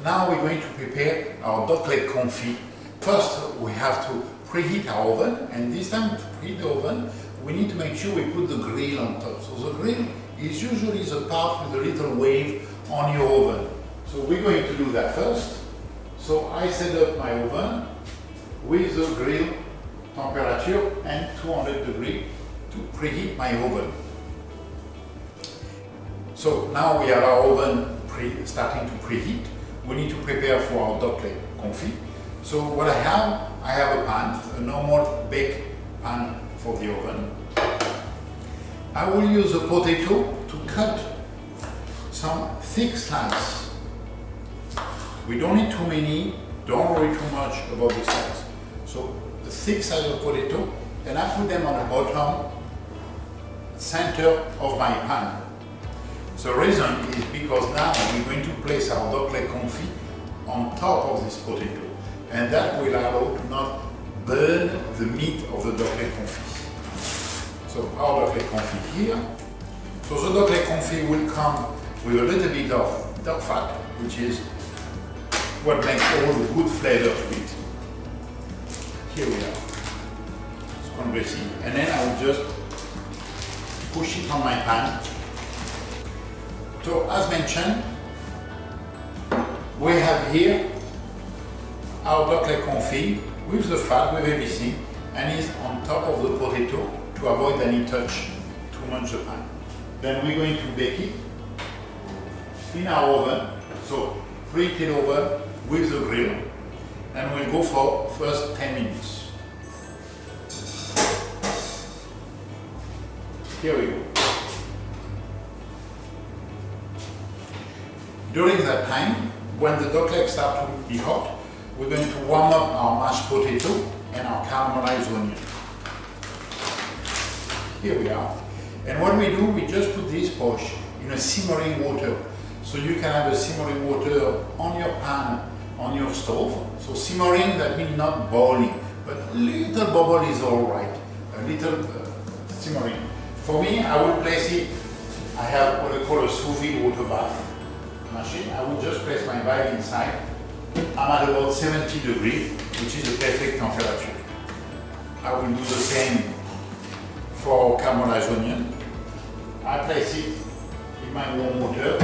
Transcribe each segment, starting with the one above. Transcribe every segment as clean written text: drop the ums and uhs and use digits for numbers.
now we're going to prepare our duck leg confit. First, we have to preheat our oven, and this time to preheat the oven, we need to make sure we put the grill on top. So the grill is usually the part with a little wave on your oven. So we're going to do that first. So I set up my oven with the grill temperature and 200 degrees to preheat my oven. So now we have our oven starting to preheat. We need to prepare for our duck leg confit. So what I have a pan, a normal bake pan for the oven. I will use a potato to cut some thick slices. We don't need too many, don't worry too much about the size. So the thick size of potato, and I put them on the bottom center of my pan. The reason is because now we're going to place our duck leg confit on top of this potato, and that will allow to not burn the meat of the duck leg confit. So our duck leg confit here. So the duck leg confit will come with a little bit of duck fat, which is what makes all the good flavor to it. Here we are. It's conversing, and then I will just push it on my pan. So as mentioned, we have here our duck leg confit with the fat, with everything, and is on top of the potato to avoid any touch too much the pan. Then we're going to bake it in our oven, so preheated oven with the grill, and we'll go for first 10 minutes. Here we go. During that time, when the duck legs start to be hot, we're going to warm up our mashed potato and our caramelized onion. Here we are. And what we do, we just put this posh in a simmering water. So you can have a simmering water on your pan, on your stove. So simmering, that means not boiling, but a little bubble is all right. A little simmering. For me, I will place it, I have what I call a sous-vide water bath machine. I will just place my bag inside. I'm at about 70 degrees, which is the perfect temperature. I will do the same for caramelized onion. I place it in my warm water.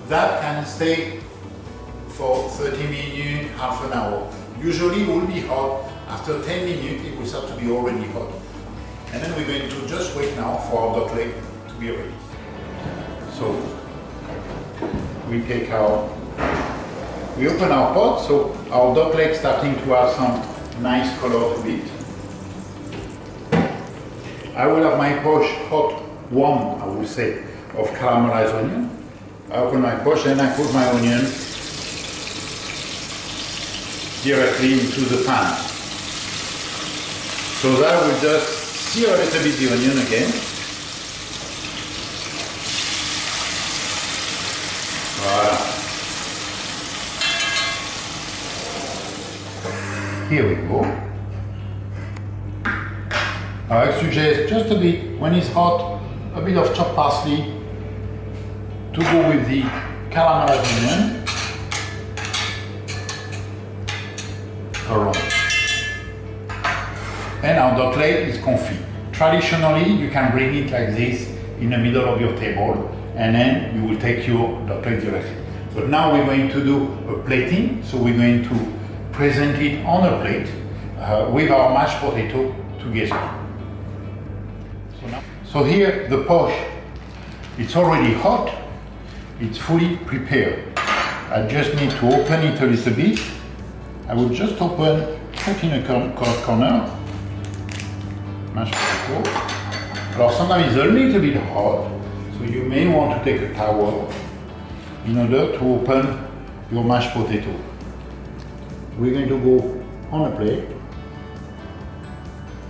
That can stay for 30 minutes, half an hour. Usually it will be hot. After 10 minutes, it will start to be already hot. And then we're going to just wait now for our duck leg to be ready. So we open our pot, so our duck leg starting to have some nice color to it. I will have my poach hot, warm, I will say, of caramelized onion. I open my poach and I put my onion directly into the pan. So that will just sear a little bit the onion again. Voilà. Here we go. I suggest just a bit, when it's hot, a bit of chopped parsley to go with the caramelized onion. Around. And our duck leg is confit. Traditionally, you can bring it like this in the middle of your table, and then you will take your duck leg directly. But now we're going to do a plating, so we're going to present it on a plate with our mashed potato together. So here the poach, it's already hot, it's fully prepared. I just need to open it a little bit. I will just open, put in a corner, mashed potato. Alors sometimes it's a little bit hot, so you may want to take a towel in order to open your mashed potato. We're going to go on a plate.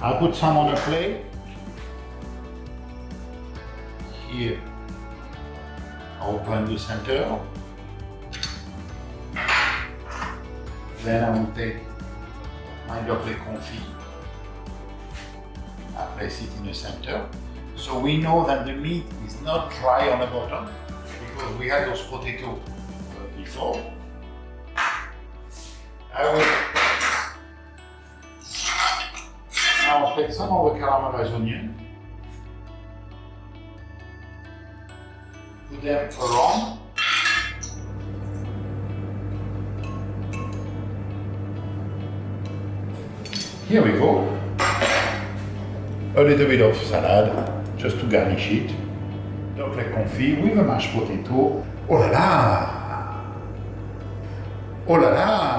I'll put some on a plate. Here, I'll open the center. Then I will take my duck leg confit. I place it in the center. So we know that the meat is not dry on the bottom because we had those potatoes before. I will now take some of the caramelized onion, put them around. Here we go. A little bit of salad, just to garnish it. Duck leg confit with a mashed potato. Oh la la! Oh la la!